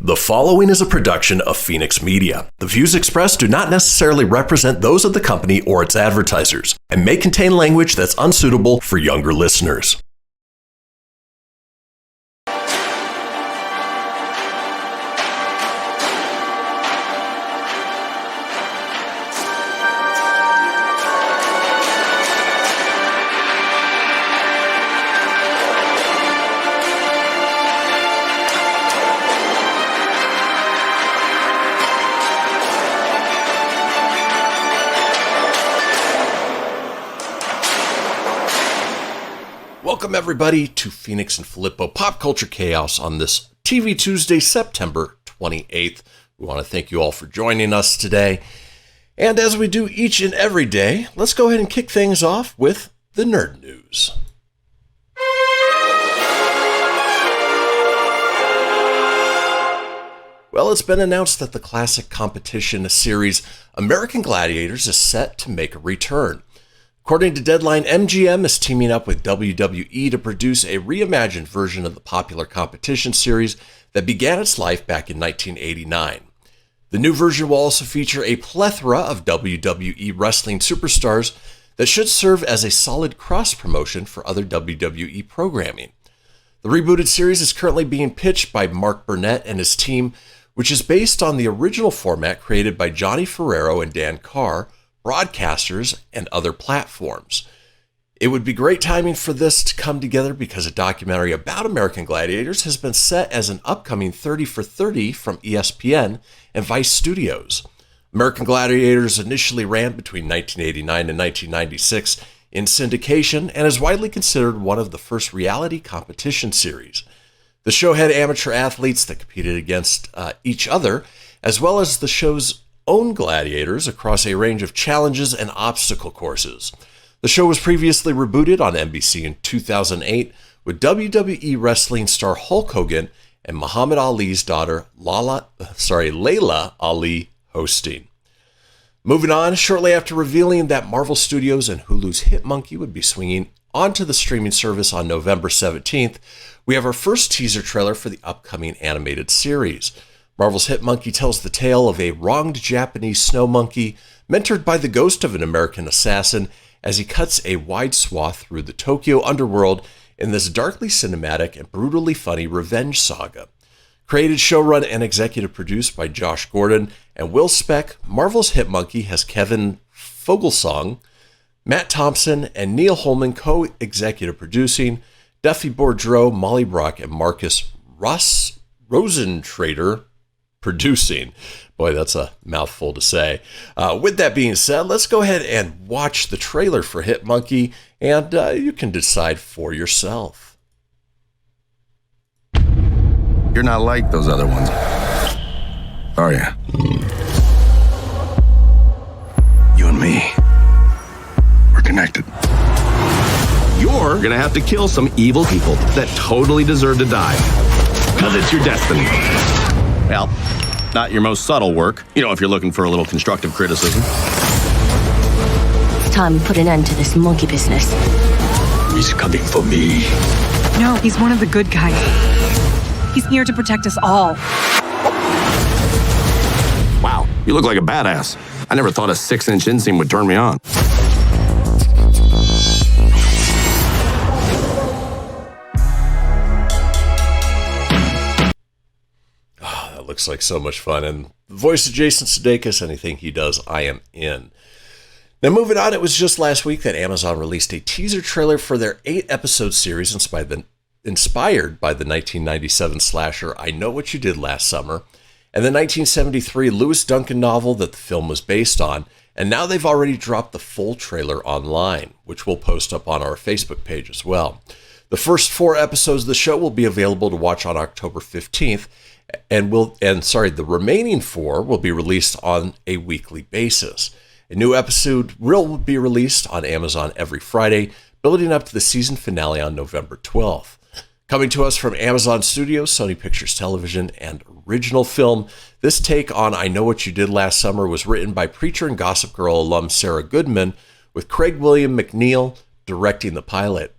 The following is a production of Fenix Media. The views expressed do not necessarily represent those of the company or its advertisers, and may contain language that's unsuitable for younger listeners. Welcome everybody to Fenix and Filippo Pop Culture Chaos on this TV Tuesday, September 28th. We want to thank you all for joining us today. And as we do each and every day, let's go ahead and kick things off with the nerd news. Well, it's been announced that the classic competition series American Gladiators is set to make a return. According to Deadline, MGM is teaming up with WWE to produce a reimagined version of the popular competition series that began its life back in 1989. The new version will also feature a plethora of WWE wrestling superstars that should serve as a solid cross-promotion for other WWE programming. The rebooted series is currently being pitched by Mark Burnett and his team, which is based on the original format created by Johnny Ferrero and Dan Carr, broadcasters, and other platforms. It would be great timing for this to come together because a documentary about American Gladiators has been set as an upcoming 30 for 30 from ESPN and Vice Studios. American Gladiators initially ran between 1989 and 1996 in syndication and is widely considered one of the first reality competition series. The show had amateur athletes that competed against each other, as well as the show's own gladiators across a range of challenges and obstacle courses. The show was previously rebooted on NBC in 2008 with WWE wrestling star Hulk Hogan and Muhammad Ali's daughter Layla Ali hosting. Moving on, shortly after revealing that Marvel Studios and Hulu's Hit Monkey would be swinging onto the streaming service on November 17th, we have our first teaser trailer for the upcoming animated series. Marvel's Hit Monkey tells the tale of a wronged Japanese snow monkey mentored by the ghost of an American assassin as he cuts a wide swath through the Tokyo underworld in this darkly cinematic and brutally funny revenge saga. Created, showrun, and executive produced by Josh Gordon and Will Speck, Marvel's Hit Monkey has Kevin Fogelsong, Matt Thompson, and Neil Holman co-executive producing, Duffy Boudreau, Molly Brock, and Marcus Rosentrader producing. Boy, that's a mouthful to say. With that being said, let's go ahead and watch the trailer for Hit Monkey, and you can decide for yourself. You're not like those other ones, are you? You and me, we're connected. You're gonna have to kill some evil people that totally deserve to die. Because it's your destiny. Well, not your most subtle work. You know, if you're looking for a little constructive criticism. It's time we put an end to this monkey business. He's coming for me. No, he's one of the good guys. He's here to protect us all. Wow, you look like a badass. I never thought a 6-inch inseam would turn me on. Looks like so much fun, and the voice of Jason Sudeikis, anything he does, I am in. Now moving on, it was just last week that Amazon released a teaser trailer for their 8-episode series inspired by the 1997 slasher I Know What You Did Last Summer, and the 1973 Lewis Duncan novel that the film was based on, and now they've already dropped the full trailer online, which we'll post up on our Facebook page as well. The first 4 episodes of the show will be available to watch on October 15th, and the remaining 4 will be released on a weekly basis. A new episode will be released on Amazon every Friday, building up to the season finale on November 12th. Coming to us from Amazon Studios, Sony Pictures Television, and Original Film, this take on I Know What You Did Last Summer was written by Preacher and Gossip Girl alum Sarah Goodman, with Craig William McNeil directing the pilot.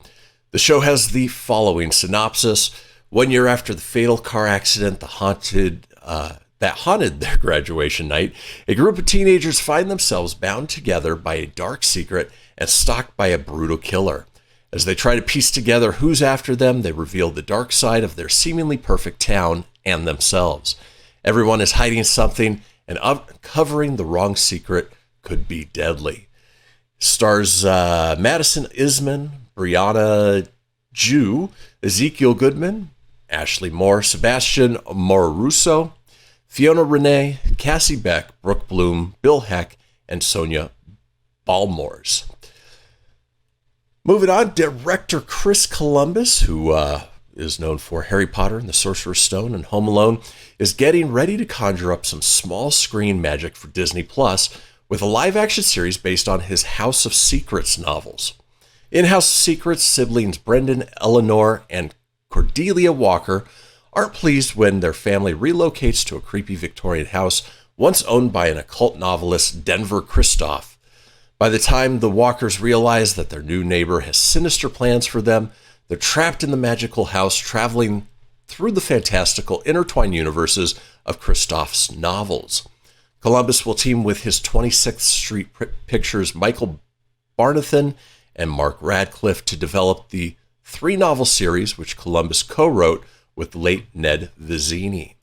The show has the following synopsis. 1 year after the fatal car accident, the haunted their graduation night, a group of teenagers find themselves bound together by a dark secret and stalked by a brutal killer. As they try to piece together who's after them, they reveal the dark side of their seemingly perfect town and themselves. Everyone is hiding something, and uncovering the wrong secret could be deadly. Stars Madison Isman, Brianna Jew, Ezekiel Goodman, Ashley Moore, Sebastian Moruso, Fiona Renee, Cassie Beck, Brooke Bloom, Bill Heck, and Sonia Balmores. Moving on, director Chris Columbus, who is known for Harry Potter and the Sorcerer's Stone and Home Alone, is getting ready to conjure up some small screen magic for Disney Plus with a live-action series based on his House of Secrets novels. In House of Secrets, siblings Brendan, Eleanor, and Cordelia Walker aren't pleased when their family relocates to a creepy Victorian house once owned by an occult novelist, Denver Christoph. By the time the Walkers realize that their new neighbor has sinister plans for them, they're trapped in the magical house, traveling through the fantastical intertwined universes of Christoph's novels. Columbus will team with his 26th Street Pictures Michael Barnathan and Mark Radcliffe to develop the 3-novel series, which Columbus co-wrote with the late Ned Vizzini.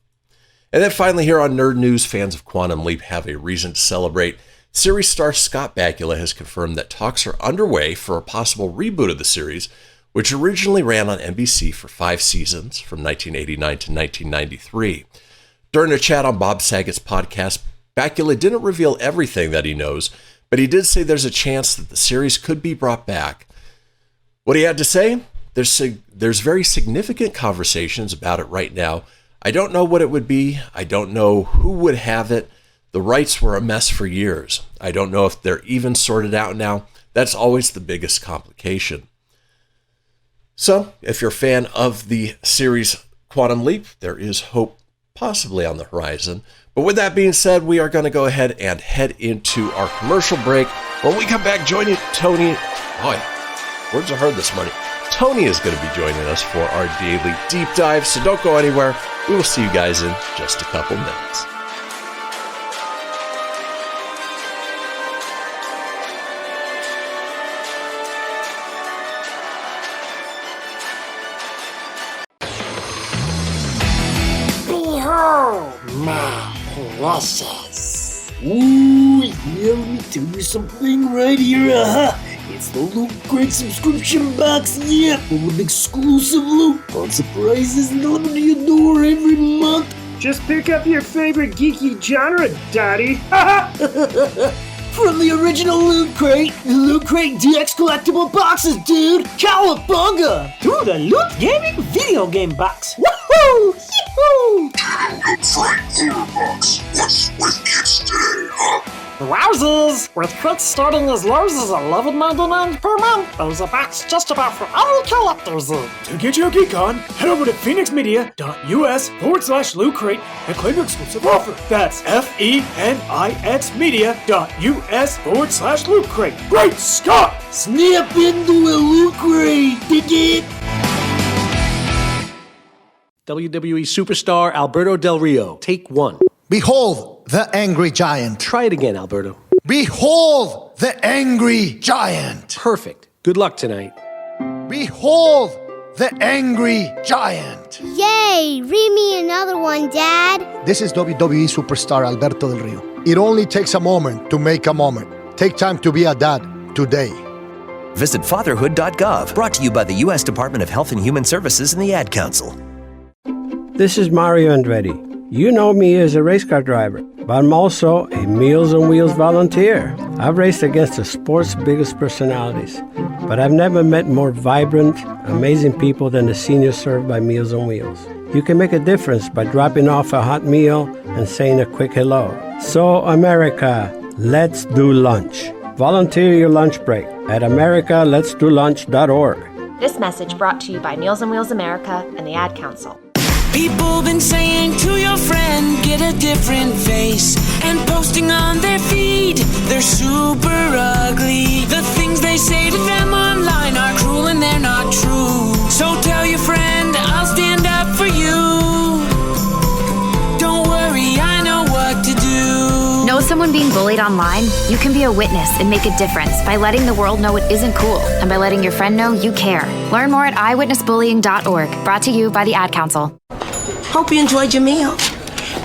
And then finally here on Nerd News, fans of Quantum Leap have a reason to celebrate. Series star Scott Bakula has confirmed that talks are underway for a possible reboot of the series, which originally ran on NBC for 5 seasons from 1989 to 1993. During a chat on Bob Saget's podcast, Bakula didn't reveal everything that he knows, but he did say there's a chance that the series could be brought back. What he had to say? There's very significant conversations about it right now. I don't know what it would be. I don't know who would have it. The rights were a mess for years. I don't know if they're even sorted out now. That's always the biggest complication. So, if you're a fan of the series Quantum Leap, there is hope possibly on the horizon. But with that being said, we are going to go ahead and head into our commercial break. When we come back, joining Tony. Words are hard this morning. Tony is going to be joining us for our daily deep dive, so don't go anywhere. We will see you guys in just a couple minutes. My precious. Ooh, yeah, let me tell you something right here, It's the Loot Crate subscription box, full of exclusive loot, fun surprises delivered to your door every month. Just pick up your favorite geeky genre, Daddy. From the original Loot Crate, the Loot Crate DX collectible boxes, dude! Cowabunga! To the Loot Gaming video game box. Woohoo! Yee-hoo! What's with kids today, huh? Wowzers! With crits starting as low as $11.99 per month, there's a box just about for all collectors. To get your geek on, head over to phoenixmedia.us/Loot Crate and claim your exclusive offer. That's FENIX media.us/Loot Crate. Great Scott! Snap into a Loot Crate, dig it? WWE superstar Alberto Del Rio, take 1. Behold the angry giant. Try it again, Alberto. Behold the angry giant. Perfect. Good luck tonight. Behold the angry giant. Yay! Read me another one, Dad. This is WWE superstar Alberto Del Rio. It only takes a moment to make a moment. Take time to be a dad today. Visit fatherhood.gov. Brought to you by the U.S. Department of Health and Human Services and the Ad Council. This is Mario Andretti. You know me as a race car driver, but I'm also a Meals on Wheels volunteer. I've raced against the sport's biggest personalities, but I've never met more vibrant, amazing people than the seniors served by Meals on Wheels. You can make a difference by dropping off a hot meal and saying a quick hello. So, America, let's do lunch. Volunteer your lunch break at americaletsdolunch.org. This message brought to you by Meals on Wheels America and the Ad Council. People been saying to your friend, get a different face, and posting on their feed, they're super ugly. The things they say to them online are cruel and they're not true. So tell your friend, I'll stand up for you. Don't worry. someone being bullied online, you can be a witness and make a difference by letting the world know it isn't cool and by letting your friend know you care. Learn more at eyewitnessbullying.org, brought to you by the Ad Council. Hope you enjoyed your meal.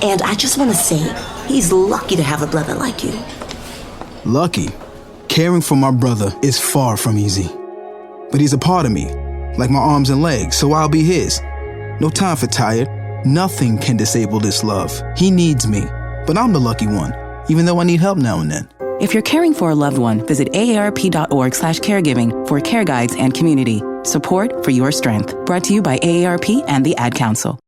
And I just want to say, he's lucky to have a brother like you. Lucky? Caring for my brother is far from easy. But he's a part of me, like my arms and legs, so I'll be his. No time for tired. Nothing can disable this love. He needs me, but I'm the lucky one, even though I need help now and then. If you're caring for a loved one, visit aarp.org/caregiving for care guides and community. Support for your strength. Brought to you by AARP and the Ad Council.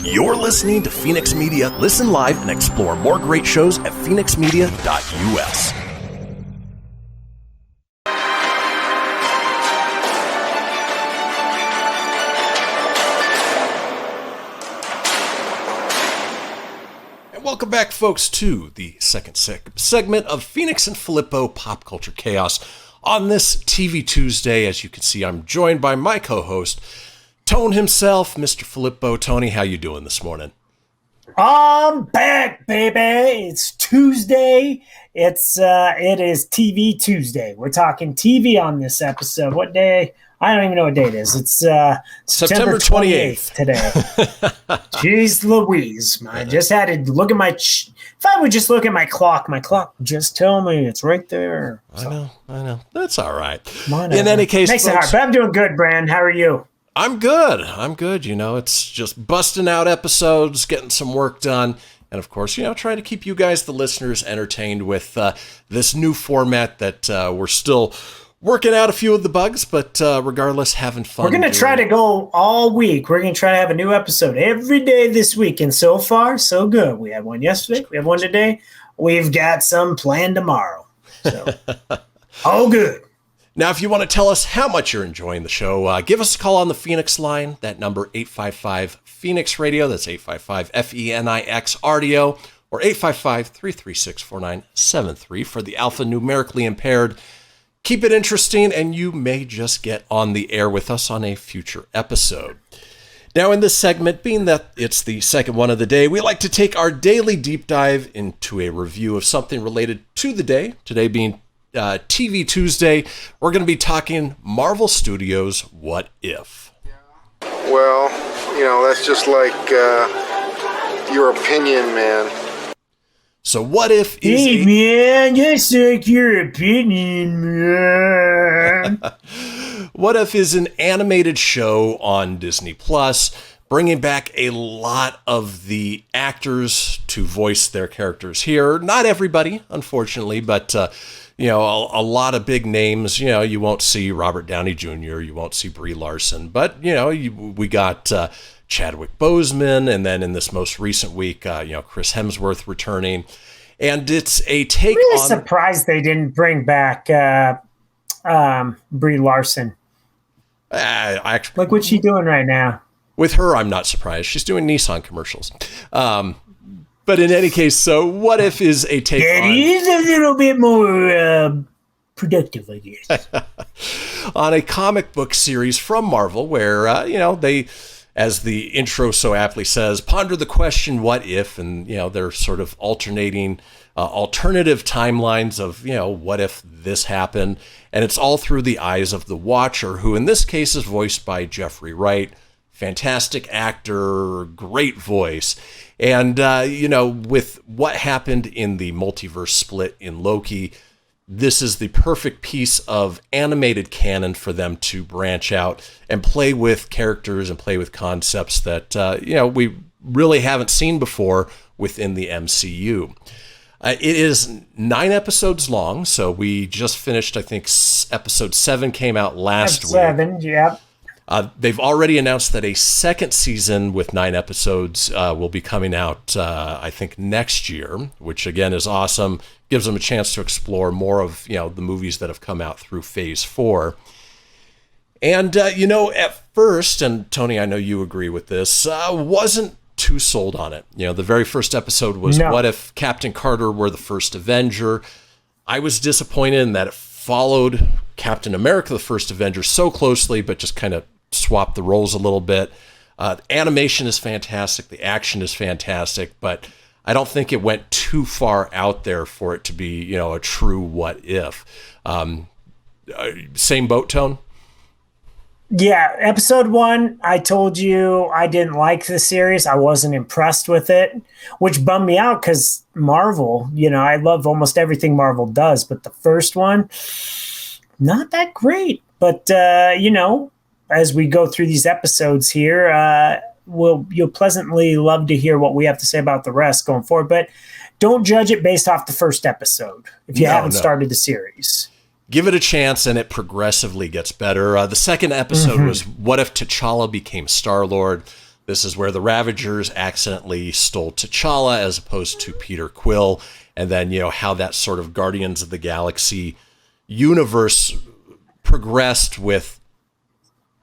You're listening to Fenix Media. Listen live and explore more great shows at phoenixmedia.us. Welcome back, folks, to the second segment of Fenix and Filippo Pop Culture Chaos. On this TV Tuesday, as you can see, I'm joined by my co-host, Tone himself, Mr. Filippo. Tony, how you doing this morning? I'm back, baby. It's Tuesday. It is TV Tuesday. We're talking TV on this episode. What day? I don't even know what day it is. It's September 28th today. Jeez Louise. I just had to look at my... if I would just look at my clock would just tell me it's right there. So. I know. That's all right. Whatever. In any case, makes folks, it hard, but I'm doing good, Brand. How are you? I'm good. You know, it's just busting out episodes, getting some work done. And of course, you know, trying to keep you guys, the listeners, entertained with this new format that we're still working out a few of the bugs, but regardless, having fun. We're going to try to go all week. We're going to try to have a new episode every day this week. And so far, so good. We had one yesterday. We have one today. We've got some planned tomorrow. So, all good. Now, if you want to tell us how much you're enjoying the show, give us a call on the Fenix line. That number, 855-FENIX-RADIO. That's 855-FENIX-RADIO. Or 855-336-4973 for the alphanumerically impaired. Keep it interesting, and you may just get on the air with us on a future episode. Now, in this segment, being that it's the second one of the day, we like to take our daily deep dive into a review of something related to the day. Today being TV Tuesday, we're going to be talking Marvel Studios' What If? Well, you know, that's just like your opinion, man. So what if is Hey, man, just like your opinion, man. What If is an animated show on Disney Plus, bringing back a lot of the actors to voice their characters here. Not everybody, unfortunately, but you know, a lot of big names. You know, you won't see Robert Downey Jr., you won't see Brie Larson, but you know, we got Chadwick Boseman, and then in this most recent week, you know, Chris Hemsworth returning, and it's a take I'm really on. Surprised they didn't bring back Brie Larson. Actually, like, what's she doing right now? With her, I'm not surprised. She's doing Nissan commercials. But in any case, so What If is a take on. It is a little bit more productive, I guess. On a comic book series from Marvel where, you know, they, as the intro so aptly says, ponder the question, what if? And, you know, they're sort of alternating alternative timelines of, you know, what if this happened? And it's all through the eyes of the Watcher, who in this case is voiced by Jeffrey Wright. Fantastic actor, great voice. And, you know, with what happened in the multiverse split in Loki, this is the perfect piece of animated canon for them to branch out and play with characters and play with concepts that, you know, we really haven't seen before within the MCU. It is 9 episodes long, so we just finished, I think, episode 7 came out last week. 7, yep. They've already announced that a second season with 9 episodes will be coming out, I think, next year, which again is awesome. Gives them a chance to explore more of, you know, the movies that have come out through Phase 4. And, you know, at first, and Tony, I know you agree with this, wasn't too sold on it. You know, the very first episode was What If Captain Carter were the first Avenger? I was disappointed in that it followed Captain America, the first Avenger, so closely, but just kind of swapped the roles a little bit. The animation is fantastic. The action is fantastic, but I don't think it went too far out there for it to be, you know, a true what if. Same boat, Tone? Yeah, episode 1, I told you I didn't like the series. I wasn't impressed with it, which bummed me out because Marvel, you know, I love almost everything Marvel does, but the first one, not that great. But, you know, as we go through these episodes here, you'll pleasantly love to hear what we have to say about the rest going forward. But don't judge it based off the first episode if you haven't started the series. Give it a chance, and it progressively gets better. The second episode was What If T'Challa Became Star-Lord? This is where the Ravagers accidentally stole T'Challa as opposed to Peter Quill. And then, you know, how that sort of Guardians of the Galaxy universe progressed with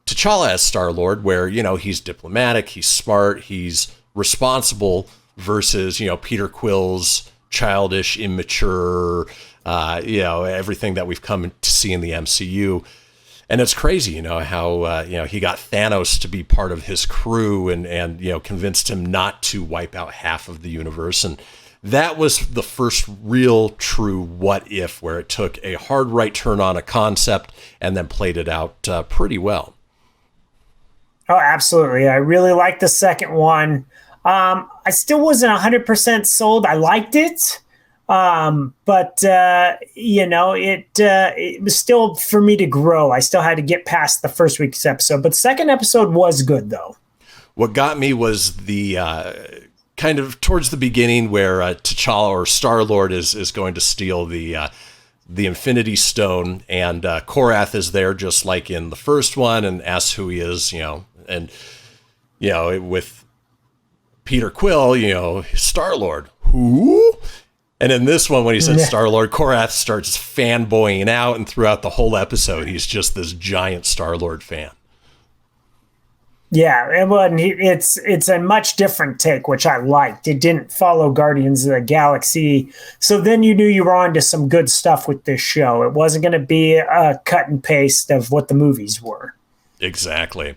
T'Challa as Star-Lord, where, you know, he's diplomatic, he's smart, he's responsible, versus, you know, Peter Quill's childish, immature, you know, everything that we've come to see in the MCU. And it's crazy, you know, how, you know, he got Thanos to be part of his crew and, you know, convinced him not to wipe out half of the universe. And that was the first real true what if, where it took a hard right turn on a concept and then played it out pretty well. Oh, absolutely. I really liked the second one. I still wasn't 100% sold. I liked it. But you know, it was still for me to grow. I still had to get past the first week's episode, but the second episode was good though. What got me was the kind of towards the beginning where T'Challa or Star-Lord is going to steal the Infinity Stone, and Korath is there just like in the first one and asks who he is, you know, and you know, with Peter Quill, you know, Star-Lord, who? And in this one, when he said Star-Lord, Korath starts fanboying out, and throughout the whole episode, he's just this giant Star-Lord fan. Yeah, it's a much different take, which I liked. It didn't follow Guardians of the Galaxy, so then you knew you were on to some good stuff with this show. It wasn't going to be a cut and paste of what the movies were. Exactly.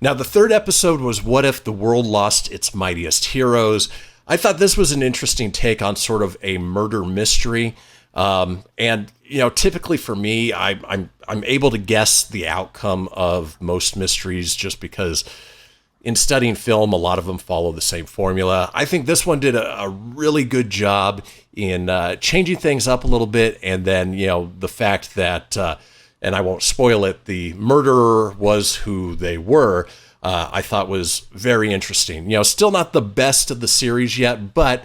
Now, the third episode was What If the World Lost Its Mightiest Heroes? I thought this was an interesting take on sort of a murder mystery. And, you know, typically for me, I'm able to guess the outcome of most mysteries just because in studying film, a lot of them follow the same formula. I think this one did a really good job in changing things up a little bit. And then, you know, the fact that, and I won't spoil it, the murderer was who they were, I thought was very interesting. You know, still not the best of the series yet, but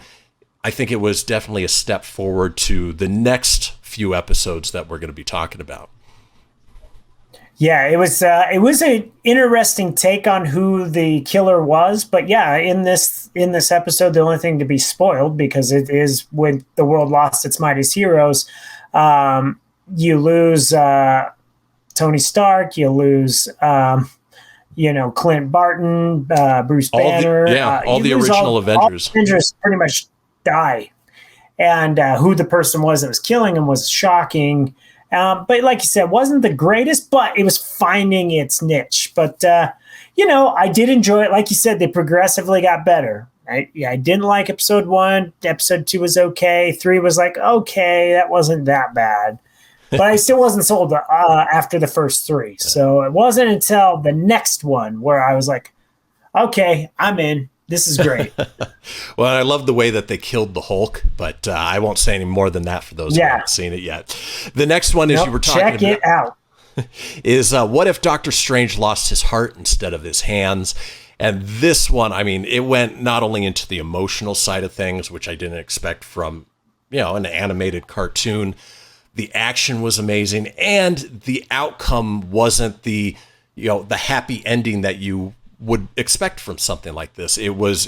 I think it was definitely a step forward to the next few episodes that we're going to be talking about. Yeah, it was an interesting take on who the killer was, but yeah, in this episode, the only thing to be spoiled, because it is when the world lost its mightiest heroes, you lose Tony Stark, you lose you know, Clint Barton, Bruce Banner. All the original Avengers. All the Avengers pretty much die. And who the person was that was killing him was shocking. But like you said, wasn't the greatest, but it was finding its niche. But, you know, I did enjoy it. Like you said, they progressively got better. I didn't like episode 1. Episode 2 was okay. 3 was like, okay, that wasn't that bad. But I still wasn't sold after the first 3. So it wasn't until the next one where I was like, okay, I'm in. This is great. Well, I love the way that they killed the Hulk, but I won't say any more than that for those who haven't seen it yet. The next one is you were talking about. Check it out. Is what if Doctor Strange lost his heart instead of his hands? And this one, I mean, it went not only into the emotional side of things, which I didn't expect from, you know, an animated cartoon. The action was amazing, and the outcome wasn't the, you know, the happy ending that you would expect from something like this. It was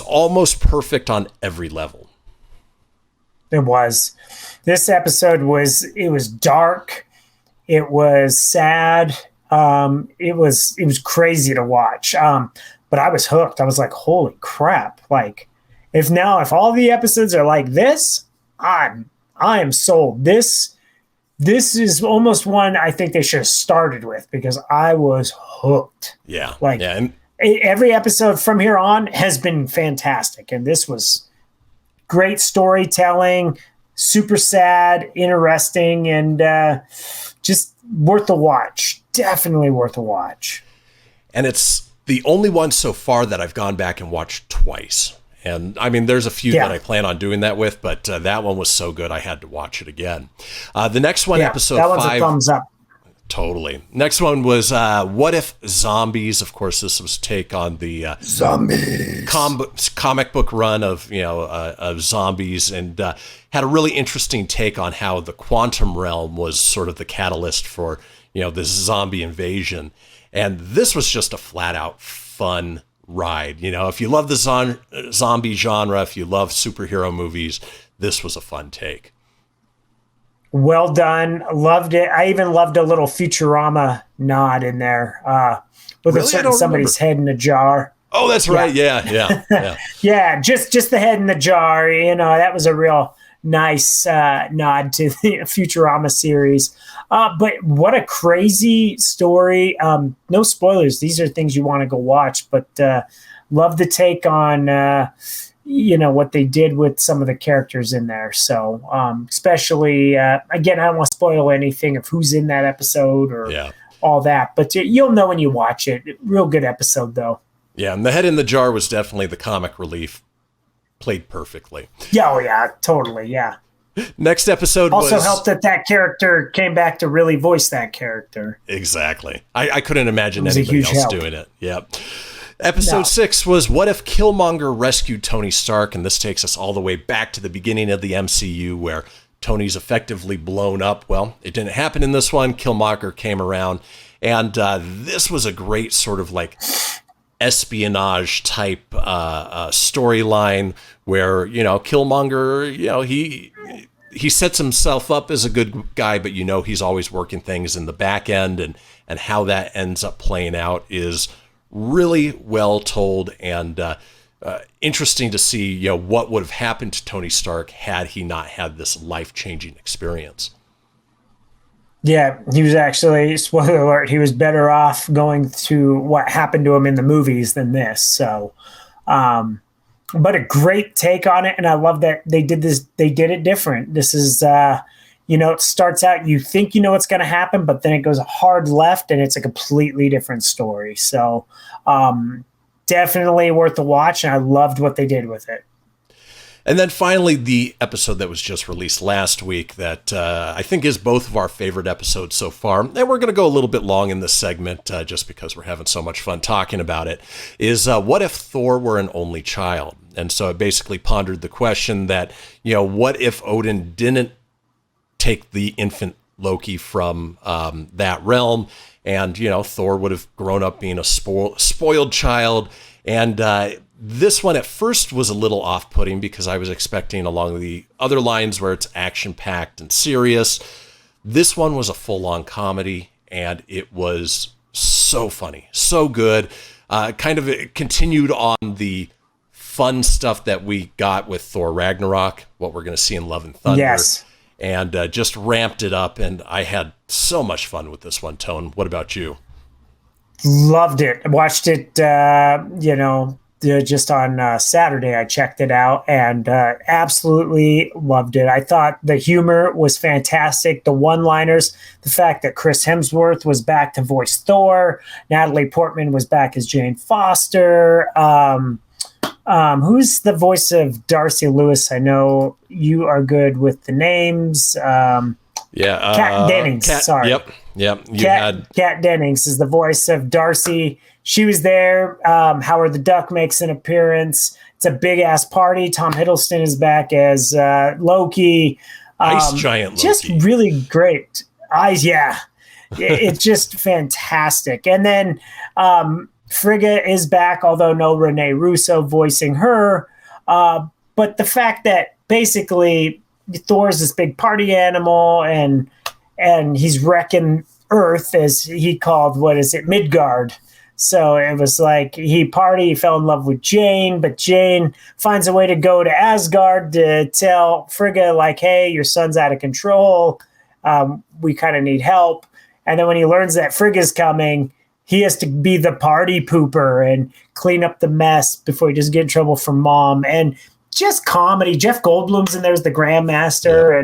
almost perfect on every level. It was. This episode was dark. It was sad. It was crazy to watch. But I was hooked. I was like, holy crap. Like if all the episodes are like this, I am sold. This is almost one I think they should have started with, because I was hooked. Yeah. Like, yeah. every episode from here on has been fantastic. And this was great storytelling, super sad, interesting, and just worth a watch. Definitely worth a watch. And it's the only one so far that I've gone back and watched twice. And I mean, there's a few that I plan on doing that with, but that one was so good I had to watch it again. The next one, episode 5. That one's a thumbs up. Totally. Next one was What If Zombies? Of course, this was take on the zombies comic book run of of zombies, and had a really interesting take on how the quantum realm was sort of the catalyst for this zombie invasion. And this was just a flat out fun ride. If you love the zombie genre, if you love superhero movies, this was a fun take. Well done. Loved it. I even loved a little Futurama nod in there with somebody's head in a jar. Oh, that's right. Yeah. Yeah, just the head in the jar. That was a real nice nod to the Futurama series. But what a crazy story. No spoilers. These are things you want to go watch, but love the take on what they did with some of the characters in there. So especially, again, I don't want to spoil anything of who's in that episode or all that, but you'll know when you watch it. Real good episode, though. Yeah, and the head in the jar was definitely the comic relief. Played perfectly. Yeah, oh yeah, totally, yeah. Next episode also helped that character came back to really voice that character. Exactly. I couldn't imagine anybody else doing it. Yep. Episode 6 was What If Killmonger Rescued Tony Stark? And this takes us all the way back to the beginning of the MCU where Tony's effectively blown up. Well, it didn't happen in this one. Killmonger came around. And this was a great sort of like espionage type storyline where, Killmonger, he sets himself up as a good guy, but he's always working things in the back end, and how that ends up playing out is really well told and interesting to see, what would have happened to Tony Stark had he not had this life-changing experience. Yeah, he was actually, spoiler alert, he was better off going to what happened to him in the movies than this. So, but a great take on it. And I love that they did it different. This is, it starts out, you think what's going to happen, but then it goes hard left and it's a completely different story. So, definitely worth a watch. And I loved what they did with it. And then finally, the episode that was just released last week that I think is both of our favorite episodes so far, and we're going to go a little bit long in this segment just because we're having so much fun talking about it, is What If Thor Were an Only Child? And so I basically pondered the question that, what if Odin didn't take the infant Loki from that realm, and, Thor would have grown up being a spoiled child, and this one at first was a little off-putting because I was expecting along the other lines where it's action-packed and serious. This one was a full-on comedy, and it was so funny, so good. It continued on the fun stuff that we got with Thor Ragnarok, what we're going to see in Love and Thunder. Yes. And just ramped it up, and I had so much fun with this one, Tone. What about you? Loved it. Watched it, just on Saturday. I checked it out and absolutely loved it. I thought the humor was fantastic. The one-liners, the fact that Chris Hemsworth was back to voice Thor, Natalie Portman was back as Jane Foster. Who's the voice of Darcy Lewis? I know you are good with the names. Kat Dennings. Sorry. Yep. Kat Dennings is the voice of Darcy. She was there. Howard the Duck makes an appearance. It's a big ass party. Tom Hiddleston is back as Loki. Ice giant Loki. Just really great. Eyes, yeah. It's just fantastic. And then Frigga is back, although no Renee Russo voicing her. But the fact that basically Thor's this big party animal and he's wrecking Earth, as he called, Midgard. So it was like he fell in love with Jane, but Jane finds a way to go to Asgard to tell Frigga, like, hey, your son's out of control. We kind of need help. And then when he learns that Frigga's coming, he has to be the party pooper and clean up the mess before he doesn't get in trouble from mom. And just comedy. Jeff Goldblum's in there as the Grandmaster,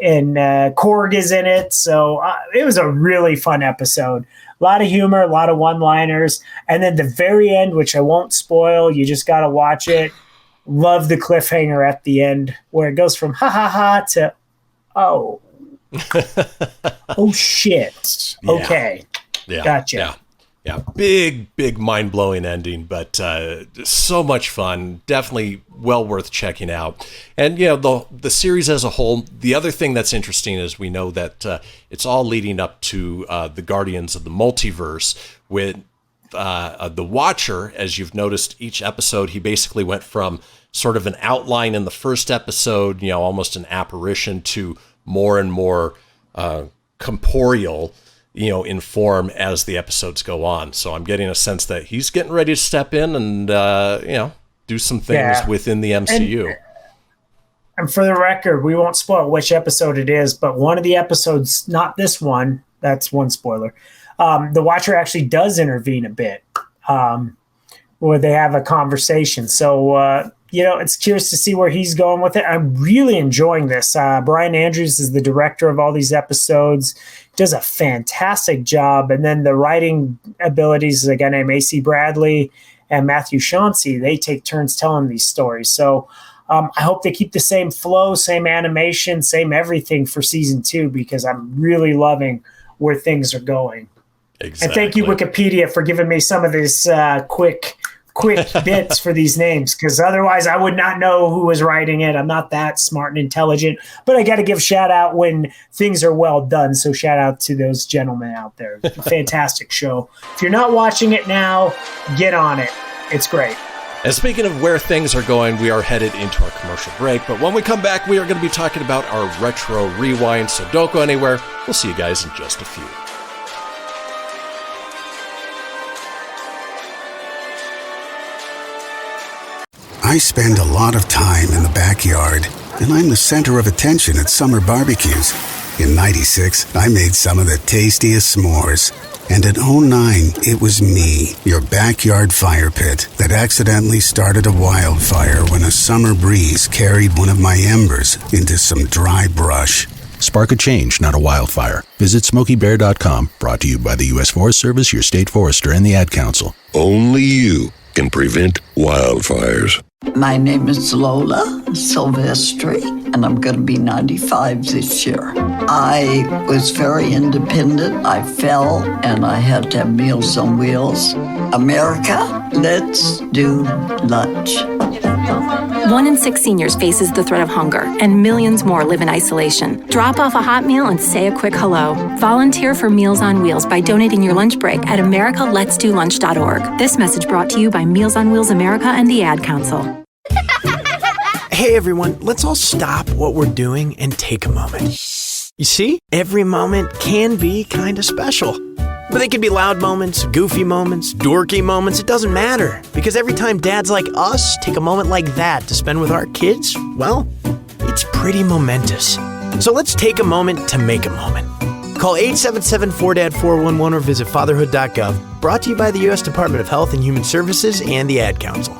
and Korg is in it. So it was a really fun episode. A lot of humor, a lot of one-liners. And then the very end, which I won't spoil, you just got to watch it. Love the cliffhanger at the end where it goes from ha ha ha to oh. Oh, shit. Okay. Yeah. Gotcha. Yeah. Big mind-blowing ending, but so much fun. Definitely well worth checking out. And, the series as a whole, the other thing that's interesting is we know that it's all leading up to the Guardians of the Multiverse with the Watcher. As you've noticed, each episode, he basically went from sort of an outline in the first episode, almost an apparition, to more and more corporeal, in form as the episodes go on. So I'm getting a sense that he's getting ready to step in and, do some things within the MCU. And for the record, we won't spoil which episode it is, but one of the episodes, not this one, that's one spoiler. The Watcher actually does intervene a bit, where they have a conversation. So, it's curious to see where he's going with it. I'm really enjoying this. Brian Andrews is the director of all these episodes, does a fantastic job. And then the writing abilities is a guy named A.C. Bradley and Matthew Chauncey. They take turns telling these stories. So I hope they keep the same flow, same animation, same everything for season 2, because I'm really loving where things are going. Exactly. And thank you, Wikipedia, for giving me some of this quick bits for these names, because otherwise I would not know who was writing it. I'm not that smart and intelligent, but I got to give shout out when things are well done. So shout out to those gentlemen out there. Fantastic show. If you're not watching it now, get on it. It's great. And speaking of where things are going, we are headed into our commercial break. But when we come back, we are going to be talking about our retro rewind. So don't go anywhere. We'll see you guys in just a few. I spend a lot of time in the backyard, and I'm the center of attention at summer barbecues. In '96, I made some of the tastiest s'mores. And in '09, it was me, your backyard fire pit, that accidentally started a wildfire when a summer breeze carried one of my embers into some dry brush. Spark a change, not a wildfire. Visit SmokeyBear.com, brought to you by the U.S. Forest Service, your state forester, and the Ad Council. Only you can prevent wildfires. My name is Lola Silvestri, and I'm going to be 95 this year. I was very independent. I fell, and I had to have Meals on Wheels. America, let's do lunch. 1 in 6 seniors faces the threat of hunger, and millions more live in isolation. Drop off a hot meal and say a quick hello. Volunteer for Meals on Wheels by donating your lunch break at americaletsdolunch.org. This message brought to you by Meals on Wheels America and the Ad Council. Hey everyone, let's all stop what we're doing and take a moment. You see, every moment can be kind of special. But they can be loud moments, goofy moments, dorky moments, it doesn't matter. Because every time dads like us take a moment like that to spend with our kids, well, it's pretty momentous. So let's take a moment to make a moment. Call 877-4DAD-411 or visit fatherhood.gov. Brought to you by the U.S. Department of Health and Human Services and the Ad Council.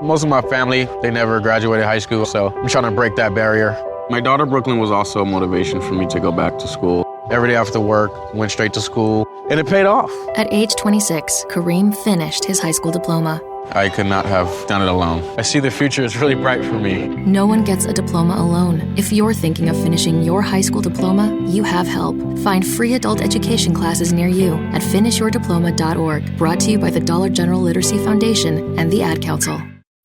Most of my family, they never graduated high school, so I'm trying to break that barrier. My daughter Brooklyn was also a motivation for me to go back to school. Every day after work, went straight to school, and it paid off. At age 26, Kareem finished his high school diploma. I could not have done it alone. I see the future is really bright for me. No one gets a diploma alone. If you're thinking of finishing your high school diploma, you have help. Find free adult education classes near you at finishyourdiploma.org. Brought to you by the Dollar General Literacy Foundation and the Ad Council.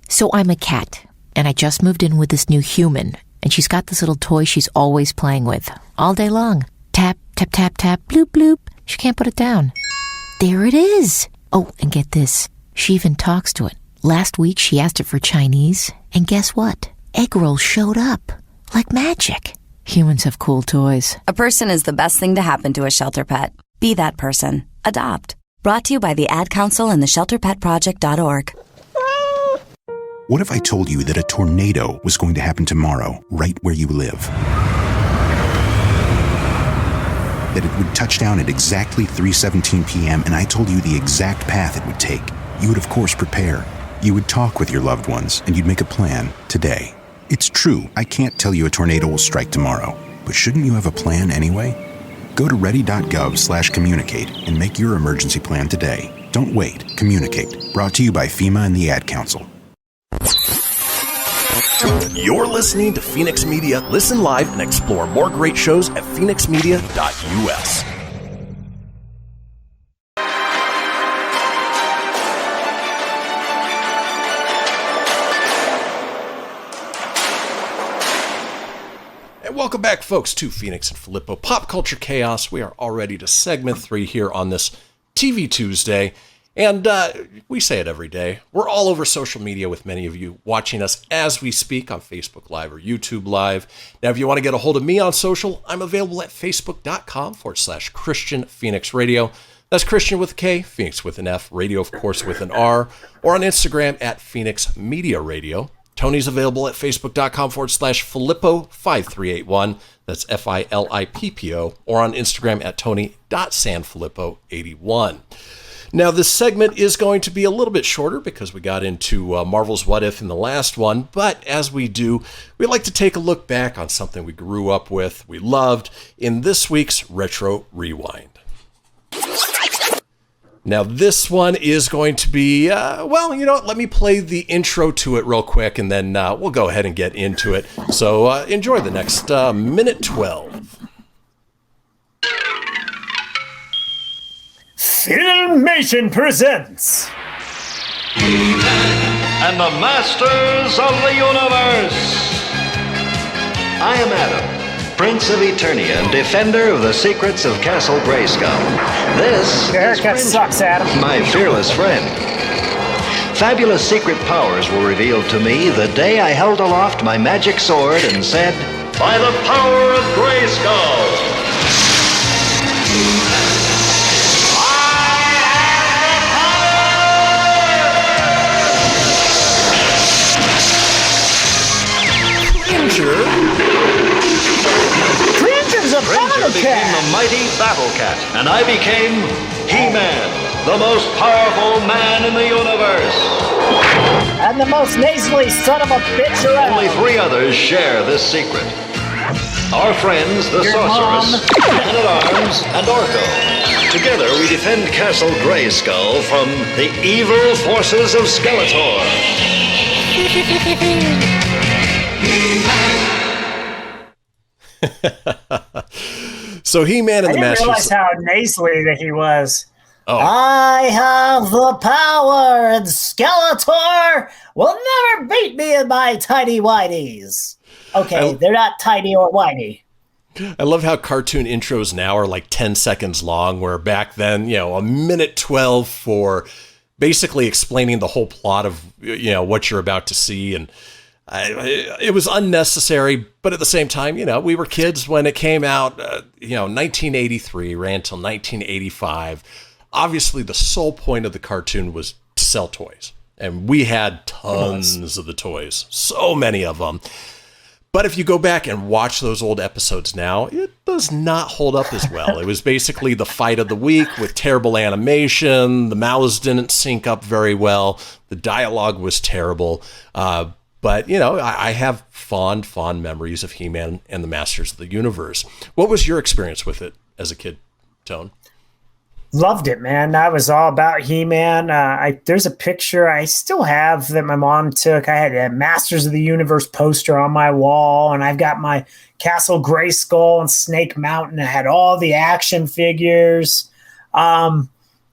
So I'm a cat, and I just moved in with this new human, and she's got this little toy she's always playing with, all day long. Tap, tap, tap, tap, bloop, bloop. She can't put it down. There it is. Oh, and get this. She even talks to it. Last week, she asked it for Chinese, and guess what? Egg rolls showed up. Like magic. Humans have cool toys. A person is the best thing to happen to a shelter pet. Be that person. Adopt. Brought to you by the Ad Council and the ShelterPetProject.org. What if I told you that a tornado was going to happen tomorrow, right where you live? that it would touch down at exactly 3:17 p.m. and I told you the exact path it would take, you would of course prepare. You would talk with your loved ones and you'd make a plan today. It's true, I can't tell you a tornado will strike tomorrow, but shouldn't you have a plan anyway? Go to ready.gov/communicate and make your emergency plan today. Don't wait. Communicate. Brought to you by FEMA and the Ad Council. You're listening to Fenix Media. Listen live and explore more great shows at phoenixmedia.us. And welcome back, folks, to Fenix and Filippo Pop Culture Chaos. We are already to segment 3 here on this TV Tuesday. And we say it every day. We're all over social media with many of you watching us as we speak on Facebook Live or YouTube Live. Now, if you want to get a hold of me on social, I'm available at facebook.com/Christian Phoenix Radio. That's Christian with a K, Phoenix with an F, radio, of course, with an R, or on Instagram at Phoenix Media Radio. Tony's available at facebook.com/Filippo5381. That's Filippo, or on Instagram at Tony.Sanfilippo81. Now, this segment is going to be a little bit shorter because we got into Marvel's What If in the last one, but as we do, we like to take a look back on something we grew up with, we loved, in this week's Retro Rewind. Now, this one is going to be, well, you know what, let me play the intro to it real quick, and then we'll go ahead and get into it. So enjoy the next minute 12. Filmation presents and the Masters of the Universe. I am Adam, Prince of Eternia and defender of the secrets of Castle Grayskull. This your haircut sucks, Adam. My fearless friend. Fabulous secret powers were revealed to me the day I held aloft my magic sword and said, "By the power of Grayskull." Cringer's a Cringer became the mighty Battle Cat, and I became He-Man, the most powerful man in the universe. And the most nasally son of a bitch around. Only 3 others share this secret. Our friends, the Your Sorceress, Man-at-Arms, and Orko. Together we defend Castle Grayskull from the evil forces of Skeletor. So He-Man and the Masters. I didn't realize how nasally that he was. Oh. I have the power, and Skeletor will never beat me in my tiny whities. Okay, they're not tiny or whitey. I love how cartoon intros now are like 10 seconds long, where back then, you know, a minute 12 for basically explaining the whole plot of, you know, what you're about to see. And it was unnecessary, but at the same time, you know, we were kids when it came out, 1983, ran till 1985. Obviously, the sole point of the cartoon was to sell toys. And we had tons of the toys, so many of them. But if you go back and watch those old episodes now, it does not hold up as well. It was basically the fight of the week with terrible animation. The mouths didn't sync up very well. The dialogue was terrible. But, you know, I have fond memories of He-Man and the Masters of the Universe. What was your experience with it as a kid, Tone? Loved it, man. I was all about He-Man. There's a picture I still have that my mom took. I had a Masters of the Universe poster on my wall, and I've got my Castle Grayskull and Snake Mountain. I had all the action figures. Yeah,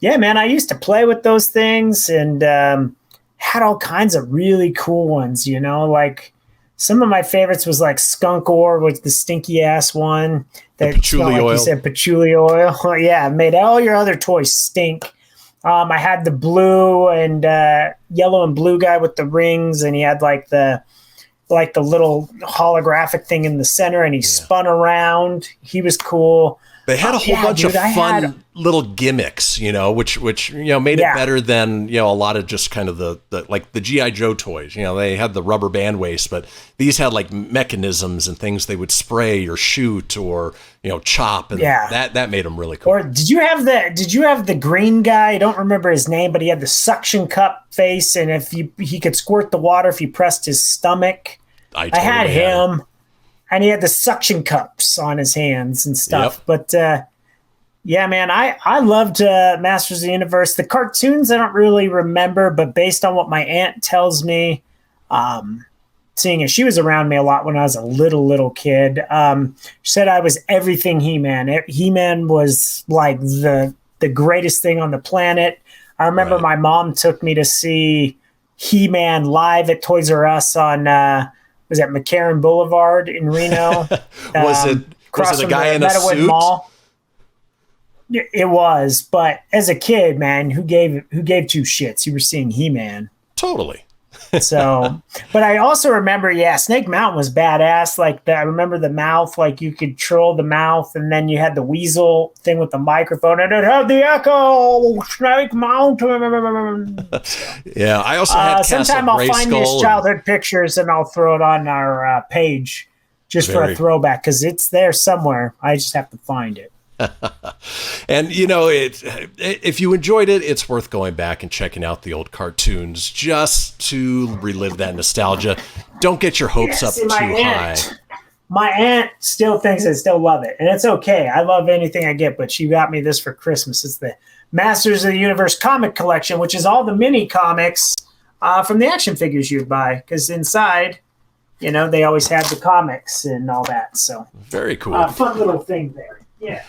man, I used to play with those things and had all kinds of really cool ones, you know, like some of my favorites was like Skunk Ore, was the stinky ass one. That patchouli oil. You said patchouli oil. Yeah, made all your other toys stink. I had the blue and yellow and blue guy with the rings, and he had like the little holographic thing in the center, and he spun around. He was cool. They had a whole bunch of fun little gimmicks, which made it better than a lot of just kind of the like the G.I. Joe toys. They had the rubber band waist, but these had like mechanisms and things they would spray or shoot or chop, and that made them really cool. Or did you have the green guy? I don't remember his name, but he had the suction cup face, and if he could squirt the water if you pressed his stomach. I had him. And he had the suction cups on his hands and stuff. Yep. But, man, I loved Masters of the Universe. The cartoons I don't really remember, but based on what my aunt tells me, seeing as she was around me a lot when I was a little kid, she said I was everything He-Man. He-Man was like the greatest thing on the planet. I remember my mom took me to see He-Man live at Toys R Us on was at McCarran Boulevard in Reno. Was it a guy in a suit? Mall. It was, but as a kid, man, who gave two shits? You were seeing He-Man. Totally. So, but I also remember, Snake Mountain was badass. Like I remember the mouth, like you could control the mouth, and then you had the weasel thing with the microphone, and it had the echo. Snake Mountain. Yeah, I also had sometime I'll find these childhood pictures and I'll throw it on our page just for a throwback because it's there somewhere. I just have to find it. And if you enjoyed it, it's worth going back and checking out the old cartoons just to relive that nostalgia. Don't get your hopes up too high. My aunt still thinks I still love it, and it's okay. I love anything I get, but she got me this for Christmas. It's the Masters of the Universe comic collection, which is all the mini comics from the action figures you'd buy, because inside, they always had the comics and all that. So very cool. Fun little thing there. Yeah.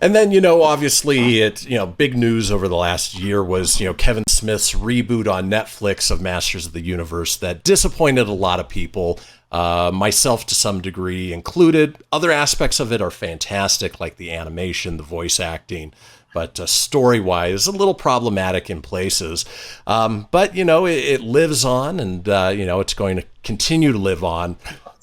And then, obviously, big news over the last year was, Kevin Smith's reboot on Netflix of Masters of the Universe that disappointed a lot of people, myself to some degree included. Other aspects of it are fantastic, like the animation, the voice acting, but story-wise, a little problematic in places. But, it lives on, and, it's going to continue to live on.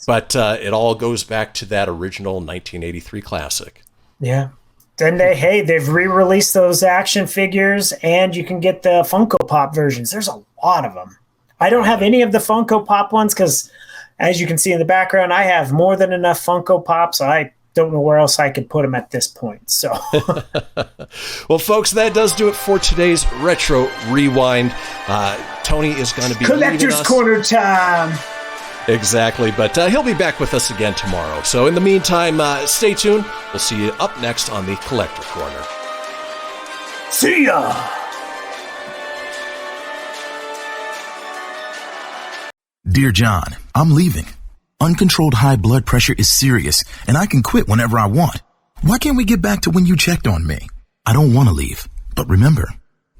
But it all goes back to that original 1983 classic. Yeah. Then they've re-released those action figures, and you can get the Funko Pop versions. There's a lot of them. I don't have any of the Funko Pop ones because, as you can see in the background, I have more than enough Funko Pops. I don't know where else I could put them at this point. So, well, folks, that does do it for today's Retro Rewind. Tony is going to be Collector's Corner time. Exactly, but he'll be back with us again tomorrow. So in the meantime, stay tuned. We'll see you up next on the Kollector Korner. See ya! Dear John, I'm leaving. Uncontrolled high blood pressure is serious, and I can quit whenever I want. Why can't we get back to when you checked on me? I don't want to leave, but remember,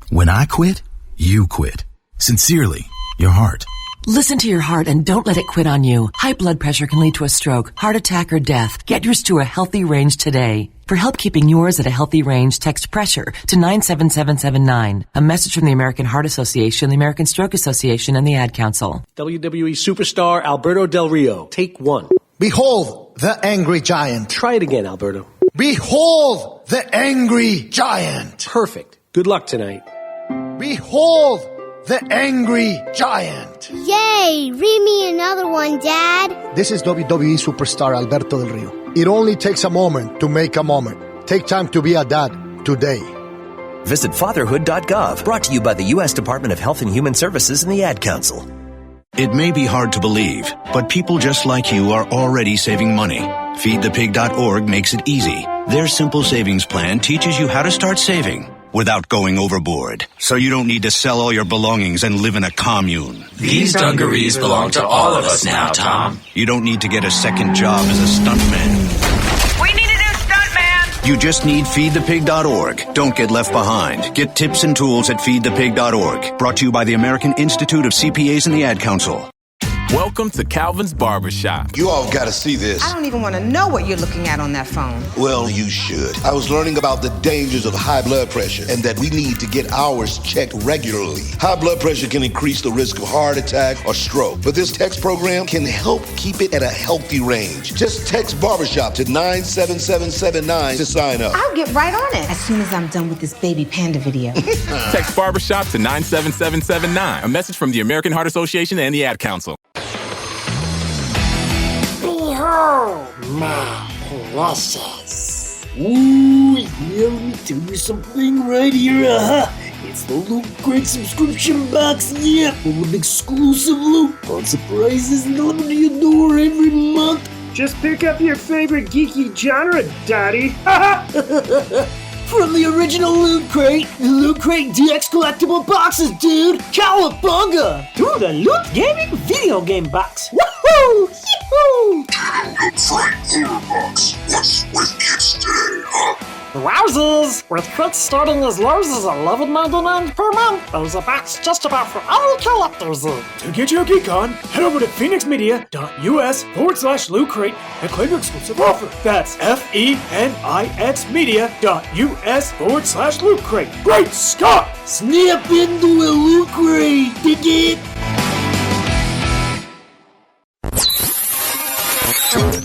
when I quit, you quit. Sincerely, your heart. Listen to your heart and don't let it quit on you. High blood pressure can lead to a stroke, heart attack, or death. Get yours to a healthy range today. For help keeping yours at a healthy range, text PRESSURE to 97779. A message from the American Heart Association, the American Stroke Association, and the Ad Council. WWE superstar Alberto Del Rio. Take one. Behold the angry giant. Try it again, Alberto. Behold the angry giant. Perfect. Good luck tonight. Behold the angry giant. Yay! Read me another one, Dad. This is WWE superstar Alberto Del Rio. It only takes a moment to make a moment. Take time to be a dad today. Visit fatherhood.gov. Brought to you by the U.S. Department of Health and Human Services and the Ad Council. It may be hard to believe, but people just like you are already saving money. FeedThePig.org makes it easy. Their simple savings plan teaches you how to start saving without going overboard, so you don't need to sell all your belongings and live in a commune. These dungarees belong to all of us now, Tom. You don't need to get a second job as a stuntman. We need a new stuntman! You just need FeedThePig.org. Don't get left behind. Get tips and tools at FeedThePig.org. Brought to you by the American Institute of CPAs and the Ad Council. Welcome to Calvin's Barbershop. You all gotta see this. I don't even want to know what you're looking at on that phone. Well, you should. I was learning about the dangers of high blood pressure and that we need to get ours checked regularly. High blood pressure can increase the risk of heart attack or stroke, but this text program can help keep it at a healthy range. Just text Barbershop to 97779 to sign up. I'll get right on it as soon as I'm done with this baby panda video. Text Barbershop to 97779. A message from the American Heart Association and the Ad Council. Behold, my precious. Ooh, yeah, let me tell you something right here. It's the Loot Crate subscription box, yeah, full of exclusive loot, fun surprises delivered to your door every month. Just pick up your favorite geeky genre, Daddy. From the original Loot Crate, the Loot Crate DX collectible boxes, dude! Cowabunga! To the Loot Gaming video game box. Woohoo! Yee-hoo! Loot Crate Horror Box. What's with kids today, huh? Wowzers! With crates starting as low as $11.99 per month, there's a box just about for all collectors. To get your geek on, head over to phoenixmedia.us/Loot Crate and claim your exclusive offer. That's FENIXmedia.us/Loot Crate. Great Scott! Snap into a Loot Crate, dig it?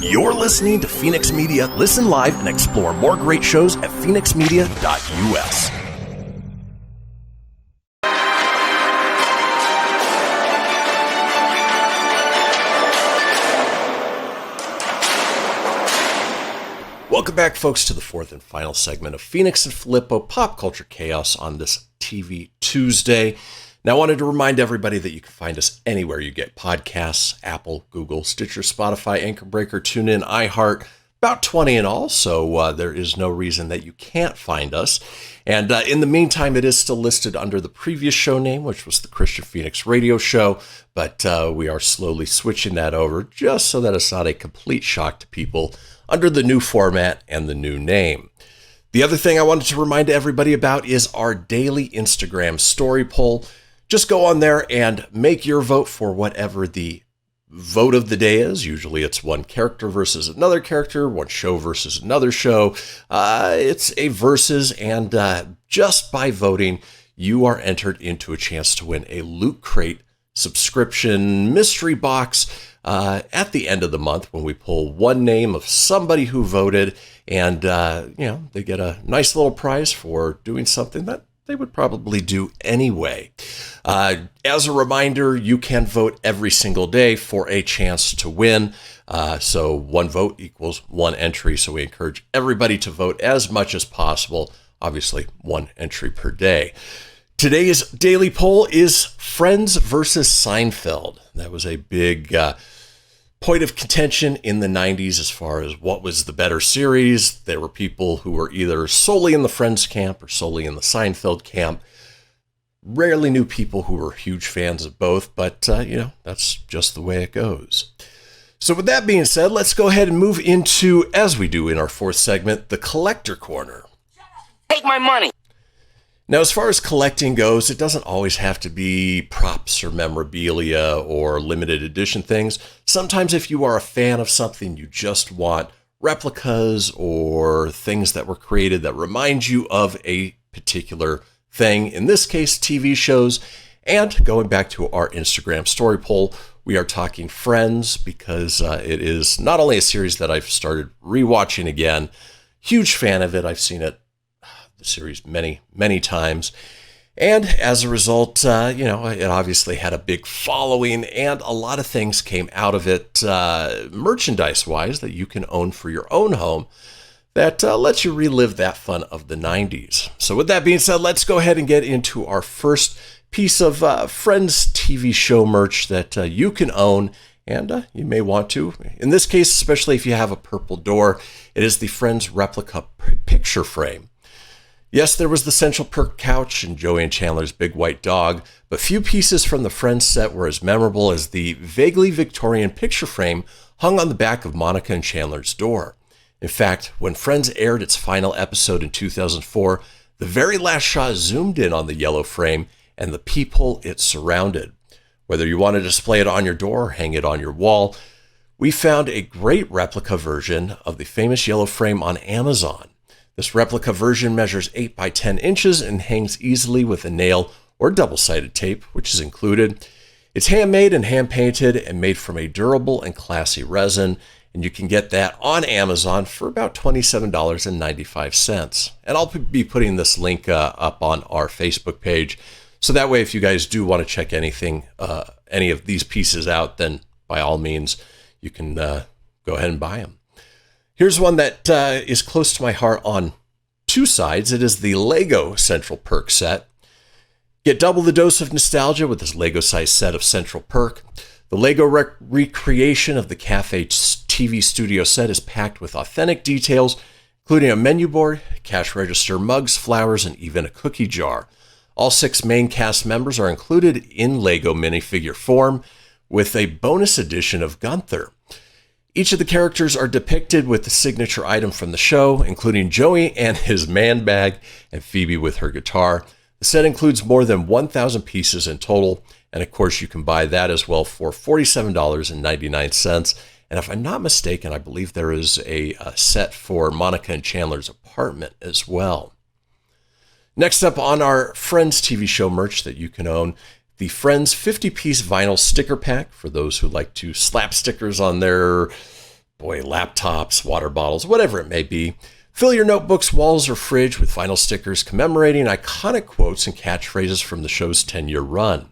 You're listening to Fenix Media. Listen live and explore more great shows at phoenixmedia.us. Welcome back, folks, to the fourth and final segment of Fenix and Filippo Pop Culture Chaos on this TV Tuesday. Now, I wanted to remind everybody that you can find us anywhere you get podcasts: Apple, Google, Stitcher, Spotify, Anchor Breaker, TuneIn, iHeart, about 20 in all, so there is no reason that you can't find us. And in the meantime, it is still listed under the previous show name, which was the Christian Phoenix Radio Show, but we are slowly switching that over just so that it's not a complete shock to people under the new format and the new name. The other thing I wanted to remind everybody about is our daily Instagram story poll. Just go on there and make your vote for whatever the vote of the day is. Usually it's one character versus another character, one show versus another show. It's a versus, and just by voting, you are entered into a chance to win a Loot Crate subscription mystery box at the end of the month when we pull one name of somebody who voted, and they get a nice little prize for doing something that they would probably do anyway. As a reminder, you can vote every single day for a chance to win. So one vote equals one entry. So we encourage everybody to vote as much as possible. Obviously, one entry per day. Today's daily poll is Friends versus Seinfeld. That was a big point of contention in the 90s as far as what was the better series. There were people who were either solely in the Friends camp or solely in the Seinfeld camp. Rarely knew people who were huge fans of both, but that's just the way it goes. So with that being said, let's go ahead and move into, as we do in our fourth segment, the Kollector Korner. Take my money. Now, as far as collecting goes, it doesn't always have to be props or memorabilia or limited edition things. Sometimes if you are a fan of something, you just want replicas or things that were created that remind you of a particular thing. In this case, TV shows. And going back to our Instagram story poll, we are talking Friends because it is not only a series that I've started rewatching again. Huge fan of it. I've seen it, the series, many, many times. And as a result, it obviously had a big following, and a lot of things came out of it merchandise-wise that you can own for your own home that lets you relive that fun of the 90s. So with that being said, let's go ahead and get into our first piece of Friends TV show merch that you can own, and you may want to. In this case, especially if you have a purple door, it is the Friends Replica picture frame. Yes, there was the Central Perk couch and Joey and Chandler's big white dog, but few pieces from the Friends set were as memorable as the vaguely Victorian picture frame hung on the back of Monica and Chandler's door. In fact, when Friends aired its final episode in 2004, the very last shot zoomed in on the yellow frame and the peephole it surrounded. Whether you want to display it on your door or hang it on your wall, we found a great replica version of the famous yellow frame on Amazon. This replica version measures 8 by 10 inches and hangs easily with a nail or double-sided tape, which is included. It's handmade and hand-painted and made from a durable and classy resin, and you can get that on Amazon for about $27.95. And I'll be putting this link up on our Facebook page, so that way if you guys do want to check any of these pieces out, then by all means, you can go ahead and buy them. Here's one that is close to my heart on two sides. It is the Lego Central Perk set. Get double the dose of nostalgia with this Lego-sized set of Central Perk. The Lego recreation of the Cafe TV studio set is packed with authentic details, including a menu board, cash register, mugs, flowers, and even a cookie jar. All 6 main cast members are included in Lego minifigure form, with a bonus edition of Gunther. Each of the characters are depicted with the signature item from the show, including Joey and his man bag and Phoebe with her guitar. The set includes more than 1,000 pieces in total, and of course you can buy that as well for $47.99. And if I'm not mistaken, I believe there is a set for Monica and Chandler's apartment as well. Next up on our Friends TV show merch that you can own, the Friends 50-piece vinyl sticker pack for those who like to slap stickers on their, laptops, water bottles, whatever it may be. Fill your notebooks, walls, or fridge with vinyl stickers commemorating iconic quotes and catchphrases from the show's 10-year run.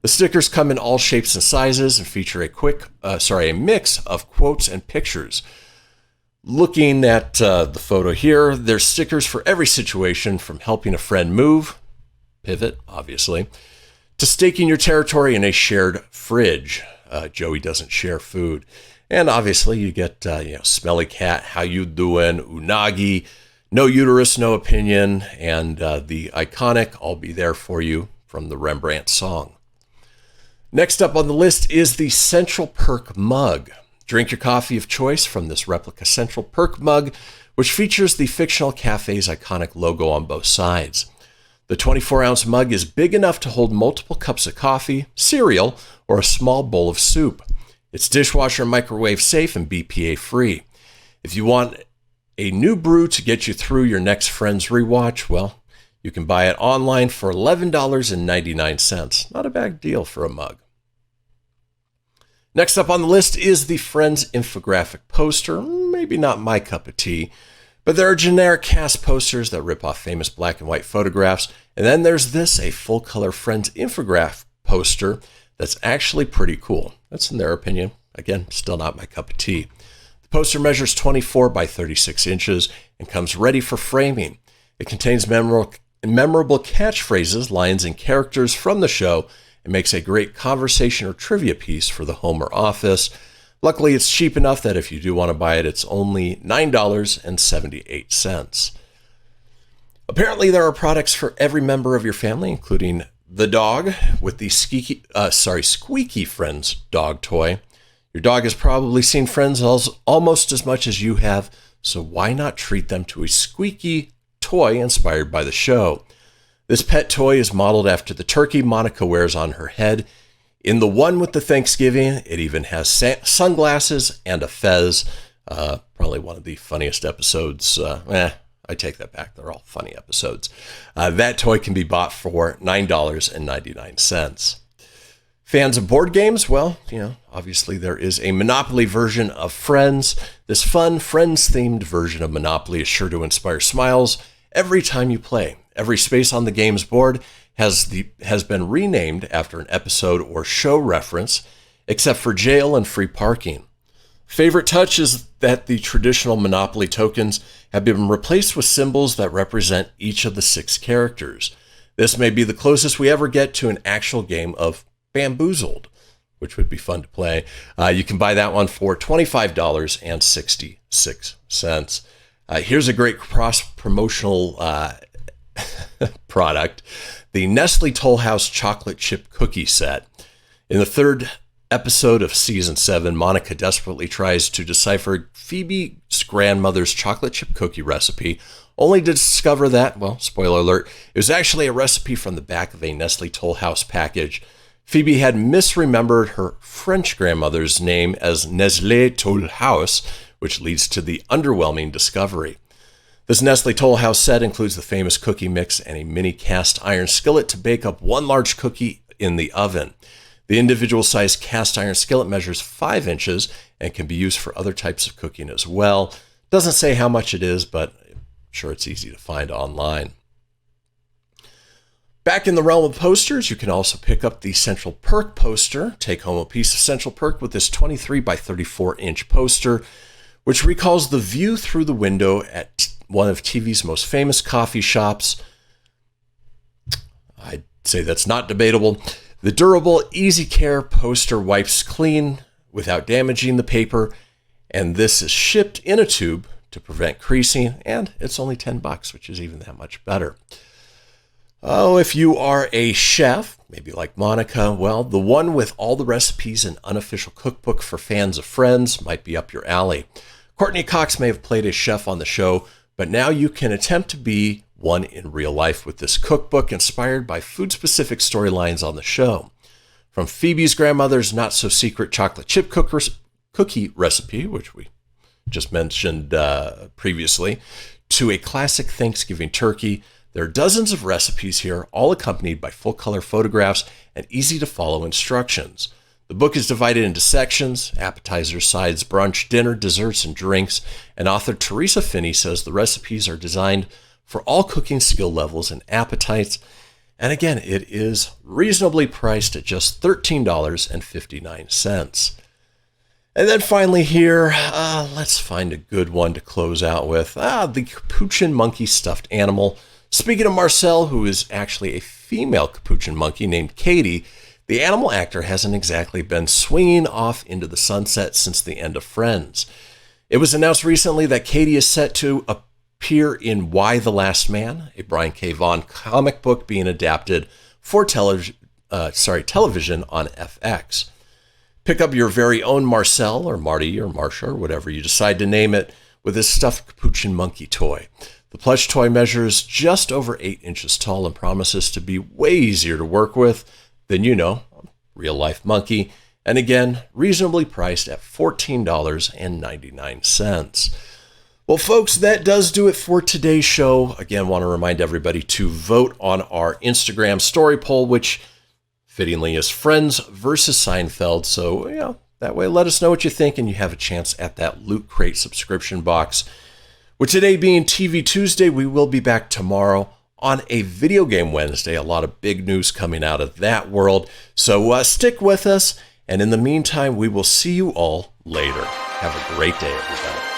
The stickers come in all shapes and sizes and feature a mix of quotes and pictures. Looking at the photo here, there's stickers for every situation, from helping a friend move, pivot, obviously, to staking your territory in a shared fridge. Joey doesn't share food. And obviously you get, Smelly Cat, How You Doing, Unagi, No Uterus, No Opinion, and the iconic I'll Be There For You from the Rembrandt song. Next up on the list is the Central Perk Mug. Drink your coffee of choice from this replica Central Perk Mug, which features the fictional cafe's iconic logo on both sides. The 24-ounce mug is big enough to hold multiple cups of coffee, cereal, or a small bowl of soup. It's dishwasher and microwave safe and BPA free. If you want a new brew to get you through your next Friends rewatch, well, you can buy it online for $11.99. Not a bad deal for a mug. Next up on the list is the Friends infographic poster. Maybe not my cup of tea, but there are generic cast posters that rip off famous black and white photographs. And then there's this, a full-color Friends infographic poster that's actually pretty cool. That's in their opinion. Again, still not my cup of tea. The poster measures 24 by 36 inches and comes ready for framing. It contains memorable catchphrases, lines, and characters from the show. It makes a great conversation or trivia piece for the home or office. Luckily, it's cheap enough that if you do want to buy it, it's only $9.78. Apparently, there are products for every member of your family, including the dog with the Squeaky Friends dog toy. Your dog has probably seen Friends almost as much as you have, so why not treat them to a squeaky toy inspired by the show? This pet toy is modeled after the turkey Monica wears on her head. In the one with the Thanksgiving, it even has sunglasses and a fez. Probably one of the funniest episodes. I take that back. They're all funny episodes. That toy can be bought for $9.99. Fans of board games? Well, obviously there is a Monopoly version of Friends. This fun Friends-themed version of Monopoly is sure to inspire smiles every time you play. Every space on the game's board has been renamed after an episode or show reference, except for jail and free parking. Favorite touch is that the traditional Monopoly tokens have been replaced with symbols that represent each of the 6 characters. This may be the closest we ever get to an actual game of Bamboozled, which would be fun to play. You can buy that one for $25.66. Here's a great cross-promotional product, the Nestle Toll House chocolate chip cookie set. In the 3rd episode of season 7, Monica desperately tries to decipher Phoebe's grandmother's chocolate chip cookie recipe, only to discover that, well, spoiler alert, it was actually a recipe from the back of a Nestle Toll House package. Phoebe had misremembered her French grandmother's name as Nestle Toll House, which leads to the underwhelming discovery. This Nestle Toll House set includes the famous cookie mix and a mini cast iron skillet to bake up one large cookie in the oven. The individual sized cast iron skillet measures 5 inches and can be used for other types of cooking as well. Doesn't say how much it is, but I'm sure it's easy to find online. Back in the realm of posters, you can also pick up the Central Perk poster. Take home a piece of Central Perk with this 23 by 34 inch poster, which recalls the view through the window at one of TV's most famous coffee shops. I'd say that's not debatable. The durable, easy care poster wipes clean without damaging the paper, and this is shipped in a tube to prevent creasing, and it's only $10, which is even that much better. Oh, if you are a chef, maybe like Monica, well, the one with all the recipes and unofficial cookbook for fans of Friends might be up your alley. Courtney Cox may have played a chef on the show, but now you can attempt to be one in real life with this cookbook inspired by food-specific storylines on the show. From Phoebe's grandmother's not-so-secret chocolate chip cookie recipe, which we just mentioned previously, to a classic Thanksgiving turkey, there are dozens of recipes here, all accompanied by full-color photographs and easy-to-follow instructions. The book is divided into sections: appetizers, sides, brunch, dinner, desserts, and drinks, and author Teresa Finney says the recipes are designed for all cooking skill levels and appetites. And again, it is reasonably priced at just $13.59. And then finally here, let's find a good one to close out with. The Capuchin Monkey Stuffed Animal. Speaking of Marcel, who is actually a female capuchin monkey named Katie, the animal actor hasn't exactly been swinging off into the sunset since the end of Friends. It was announced recently that Katie is set to appear in Why the Last Man, a Brian K. Vaughan comic book being adapted for television on FX. Pick up your very own Marcel or Marty or Marsha or whatever you decide to name it with this stuffed capuchin monkey toy. The plush toy measures just over 8 inches tall and promises to be way easier to work with than, a real-life monkey, and again, reasonably priced at $14.99. Well, folks, that does do it for today's show. Again, want to remind everybody to vote on our Instagram story poll, which fittingly is Friends versus Seinfeld. So, that way let us know what you think, and you have a chance at that Loot Crate subscription box. With today being TV Tuesday, we will be back tomorrow on a Video Game Wednesday. A lot of big news coming out of that world. So stick with us, and in the meantime, we will see you all later. Have a great day, everybody.